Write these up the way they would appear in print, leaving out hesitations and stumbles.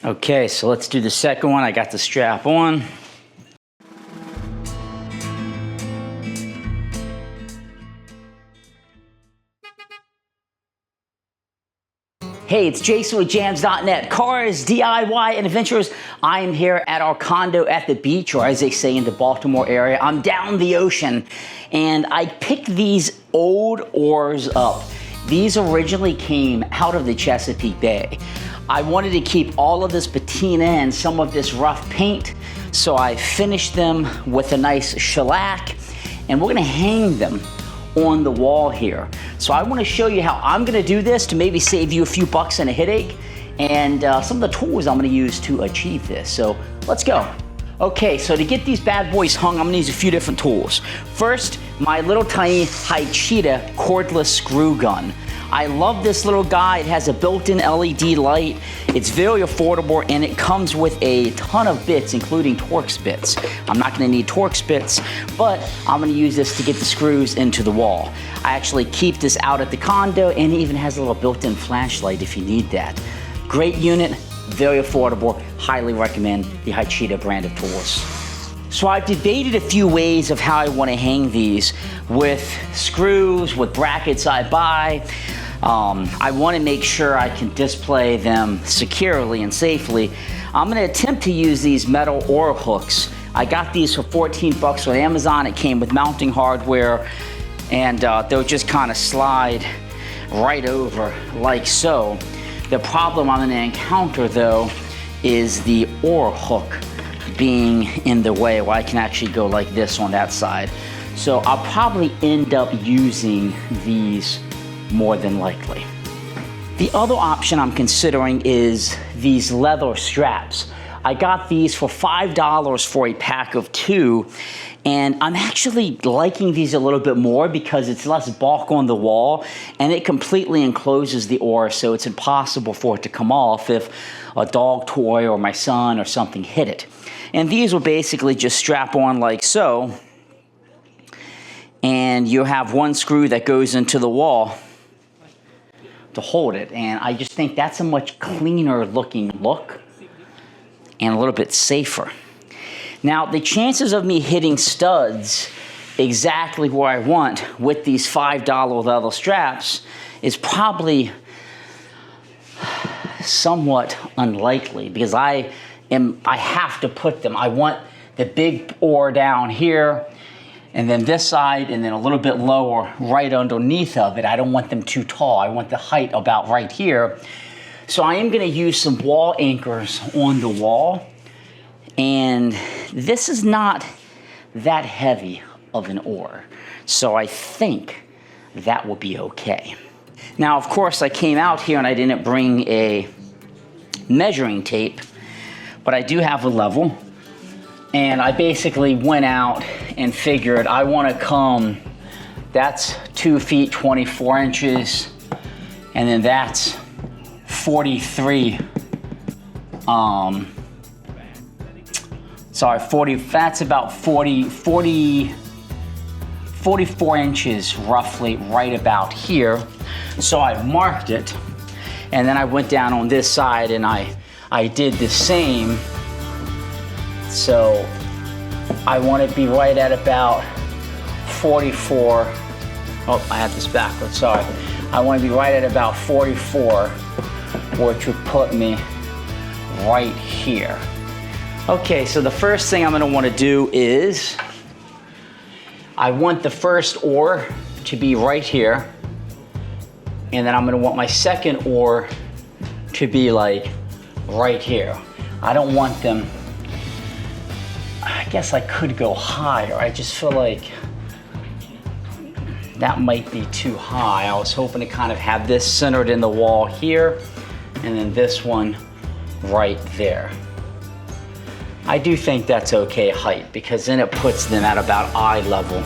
Okay, so let's do the second one. I got the strap on. Hey, it's Jason with jamzDOTnet, cars, DIY, and adventures. I am here at our condo at the beach, or as they say in the Baltimore area, I'm down the ocean. And I picked these old oars up. These originally came out of the Chesapeake Bay. I wanted to keep all of this patina and some of this rough paint, so I finished them with a nice shellac, and we're gonna hang them on the wall here. So I want to show you how I'm going to do this to maybe save you a few bucks and a headache, and some of the tools I'm going to use to achieve this. So let's go. Okay, so to get these bad boys hung, I'm going to use a few different tools. First, my little tiny Cheetah cordless screw gun. I love this little guy. It has a built-in LED light. It's very affordable, and it comes with a ton of bits, including Torx bits. I'm not gonna need Torx bits, but I'm gonna use this to get the screws into the wall. I actually keep this out at the condo, and it even has a little built-in flashlight if you need that. Great unit, very affordable. Highly recommend the Cheetah brand of tools. So I've debated a few ways of how I want to hang these, with screws, with brackets I buy. I want to make sure I can display them securely and safely. I'm going to attempt to use these metal oar hooks. I got these for 14 bucks on Amazon. It came with mounting hardware, and they'll just kind of slide right over like so. The problem I'm going to encounter though is the oar hook being in the way, where I can actually go like this on that side. So I'll probably end up using these more than likely. The other option I'm considering is these leather straps. I got these for $5 for a pack of 2, and I'm actually liking these a little bit more because it's less bulk on the wall, and it completely encloses the oar, so it's impossible for it to come off if a dog toy or my son or something hit it. And these will basically just strap on like so, and you have one screw that goes into the wall to hold it. And I just think that's a much cleaner looking look and a little bit safer. Now, the chances of me hitting studs exactly where I want with these $5 leather straps is probably somewhat unlikely, because I have to put them. I want the big oar down here, and then this side, and then a little bit lower right underneath of it. I don't want them too tall. I want the height about right here. So I am gonna use some wall anchors on the wall, and this is not that heavy of an oar, so I think that will be okay. Now, of course, I came out here and I didn't bring a measuring tape, but I do have a level, and I basically went out and figured I want to come, that's 2 feet 24 inches, and then that's 43, that's about 44 inches roughly, right about here. So I marked it, and then I went down on this side and I did the same. So I want to be right at about 44. Oh, I had this backwards, sorry. I want to be right at about 44, which would put me right here. Okay, so the first thing I'm going to want to do is I want the first oar to be right here, and then I'm going to want my second oar to be like right here. I don't want them, I guess I could go higher. I just feel like that might be too high. I was hoping to kind of have this centered in the wall here, and then this one right there. I do think that's okay height, because then it puts them at about eye level,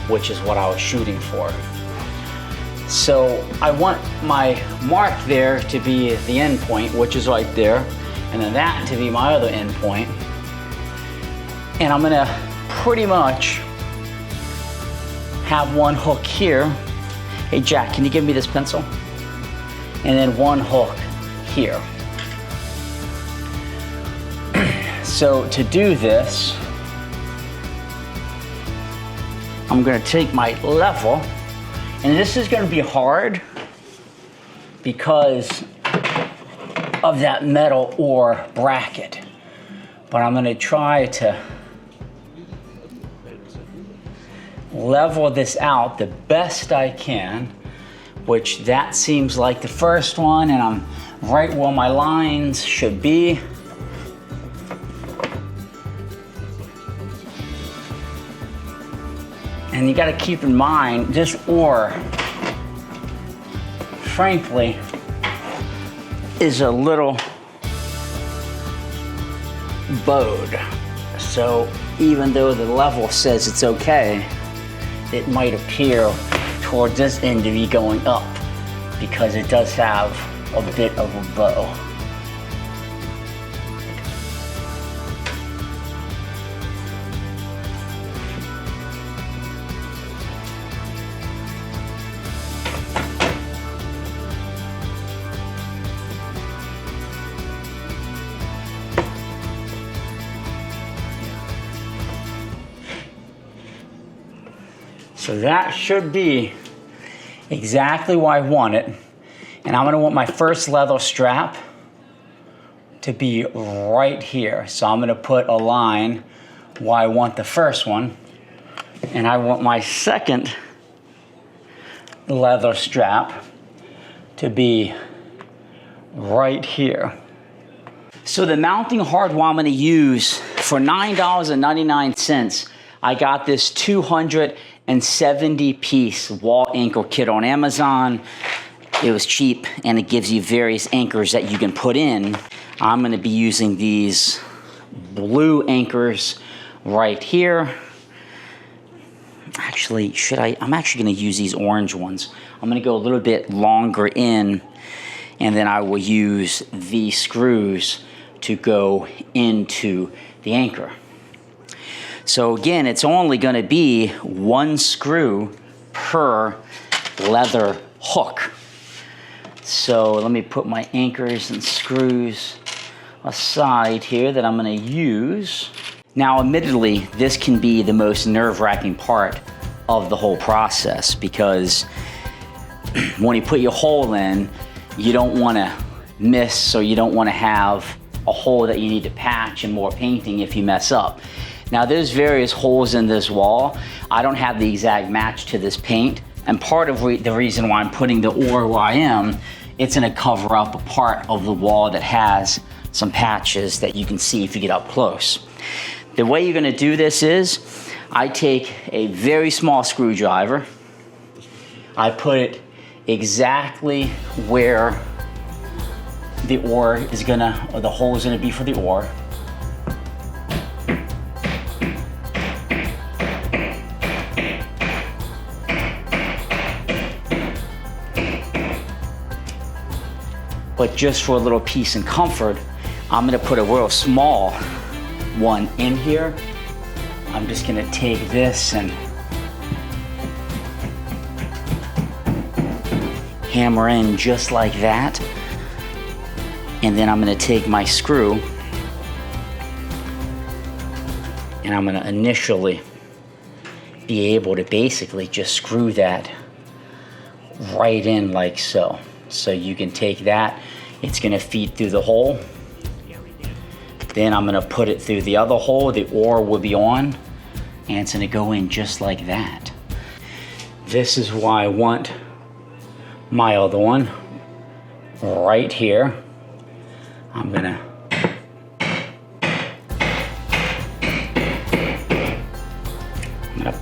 which is what I was shooting for. So I want my mark there to be the end point, which is right there, and then that to be my other end point. And I'm gonna pretty much have one hook here. Hey Jack, can you give me this pencil? And then one hook here. So to do this, I'm gonna take my level, and this is gonna be hard because of that metal oar bracket. But I'm gonna try to level this out the best I can, which that seems like the first one, and I'm right where my lines should be. And you gotta keep in mind, this oar, frankly, is a little bowed. So even though the level says it's okay, it might appear towards this end to be going up because it does have a bit of a bow. So that should be exactly where I want it. And I'm gonna want my first leather strap to be right here. So I'm gonna put a line where I want the first one. And I want my second leather strap to be right here. So the mounting hardware I'm gonna use for $9.99, I got this 270 piece wall anchor kit on Amazon. It was cheap and it gives you various anchors that you can put in. I'm gonna be using these blue anchors right here. Actually, I'm actually gonna use these orange ones. I'm gonna go a little bit longer in, and then I will use these screws to go into the anchor. So again, it's only gonna be one screw per leather hook. So let me put my anchors and screws aside here that I'm gonna use. Now, admittedly, this can be the most nerve-wracking part of the whole process because when you put your hole in, you don't wanna miss, or you don't wanna have a hole that you need to patch and more painting if you mess up. Now there's various holes in this wall. I don't have the exact match to this paint, and part of the reason why I'm putting the oar where I am, it's gonna cover up a part of the wall that has some patches that you can see if you get up close. The way you're gonna do this is, I take a very small screwdriver, I put it exactly where the oar is gonna, or the hole is gonna be for the oar. But just for a little peace and comfort, I'm gonna put a real small one in here. I'm just gonna take this and hammer in just like that. And then I'm gonna take my screw and I'm gonna initially be able to basically just screw that right in like so. So you can take that, it's gonna feed through the hole. Then I'm gonna put it through the other hole, the oar will be on, and it's gonna go in just like that. This is why I want my other one right here. I'm gonna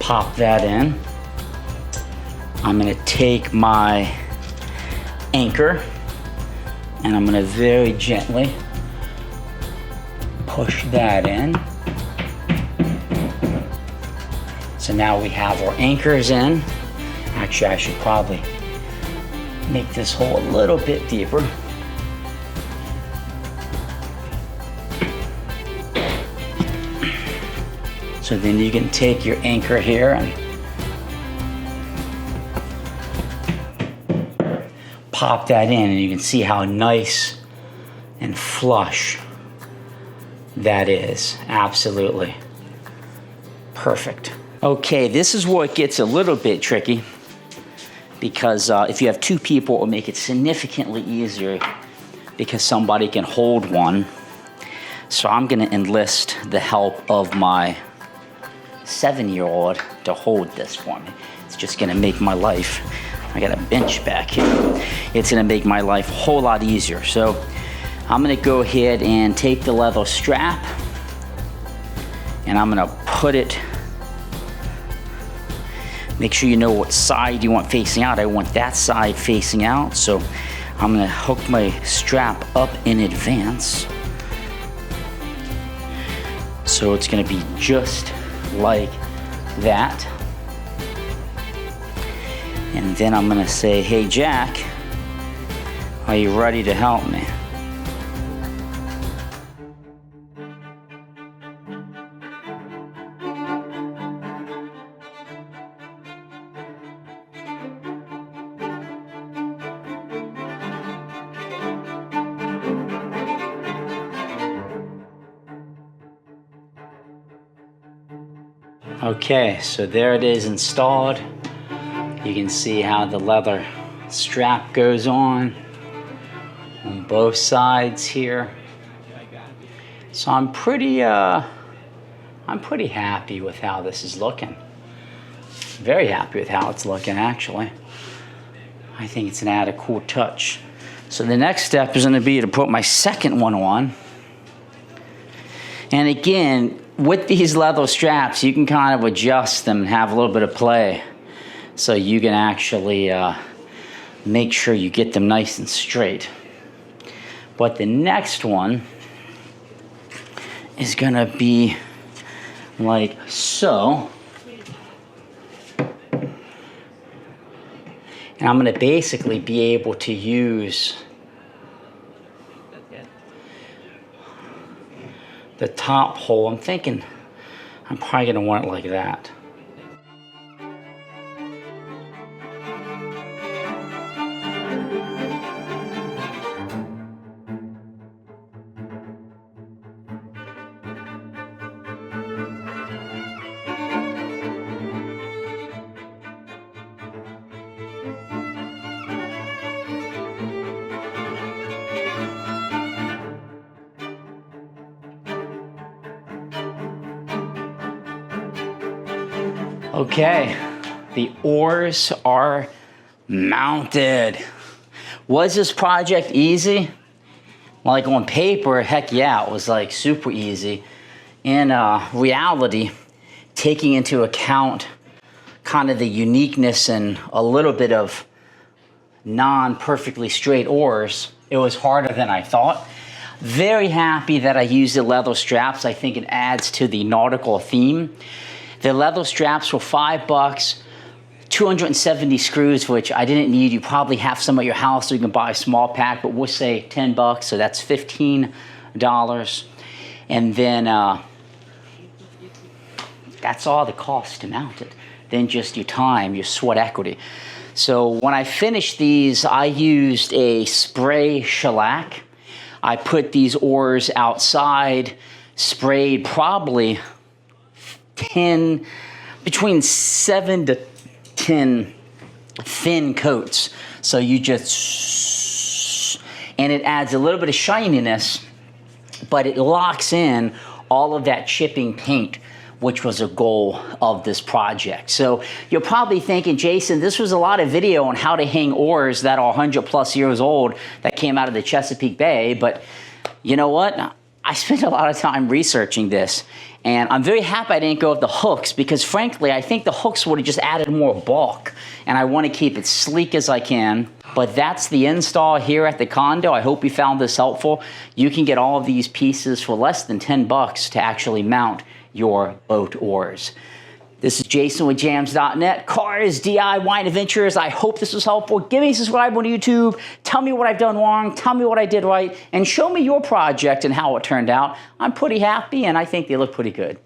pop that in. I'm gonna take my anchor and I'm gonna very gently push that in. So now we have our anchors in. Actually, I should probably make this hole a little bit deeper. So then you can take your anchor here and pop that in, and you can see how nice and flush that is. Absolutely. Perfect. Okay, this is where it gets a little bit tricky, because if you have two people, it will make it significantly easier because somebody can hold one. So I'm gonna enlist the help of my 7-year-old to hold this for me. It's just gonna make my life, I got a bench back here. It's gonna make my life a whole lot easier. So I'm gonna go ahead and take the leather strap and I'm gonna put it, make sure you know what side you want facing out. I want that side facing out. So I'm gonna hook my strap up in advance. So it's gonna be just like that. And then I'm gonna say, hey Jack, are you ready to help me? Okay, so there it is installed. You can see how the leather strap goes on both sides here. So I'm pretty happy with how this is looking. Very happy with how it's looking, actually. I think it's gonna add a cool touch. So the next step is gonna be to put my second one on. And again, with these leather straps, you can kind of adjust them and have a little bit of play. So you can actually make sure you get them nice and straight. But the next one is gonna be like so. And I'm gonna basically be able to use the top hole. I'm thinking I'm probably gonna want it like that. Okay, the oars are mounted. Was this project easy? Like on paper, heck yeah, it was like super easy. In reality, taking into account kind of the uniqueness and a little bit of non-perfectly straight oars, it was harder than I thought. Very happy that I used the leather straps. I think it adds to the nautical theme. The leather straps were $5, 270 screws, which I didn't need. You probably have some at your house, so you can buy a small pack, but we'll say 10 bucks, so that's $15. And then that's all the cost to mount it. Then just your time, your sweat equity. So when I finished these, I used a spray shellac. I put these oars outside, sprayed probably between 7 to 10 thin coats. So you just, and it adds a little bit of shininess, but it locks in all of that chipping paint, which was a goal of this project. So you're probably thinking, Jason, this was a lot of video on how to hang oars that are 100+ years old that came out of the Chesapeake Bay, but you know what? I spent a lot of time researching this, and I'm very happy I didn't go with the hooks because frankly, I think the hooks would have just added more bulk, and I want to keep it sleek as I can. But that's the install here at the condo. I hope you found this helpful. You can get all of these pieces for less than 10 bucks to actually mount your boat oars. This is Jason with jamzDOTnet, cars, DIY, and adventures. I hope this was helpful. Give me a subscribe on YouTube. Tell me what I've done wrong. Tell me what I did right. And show me your project and how it turned out. I'm pretty happy, and I think they look pretty good.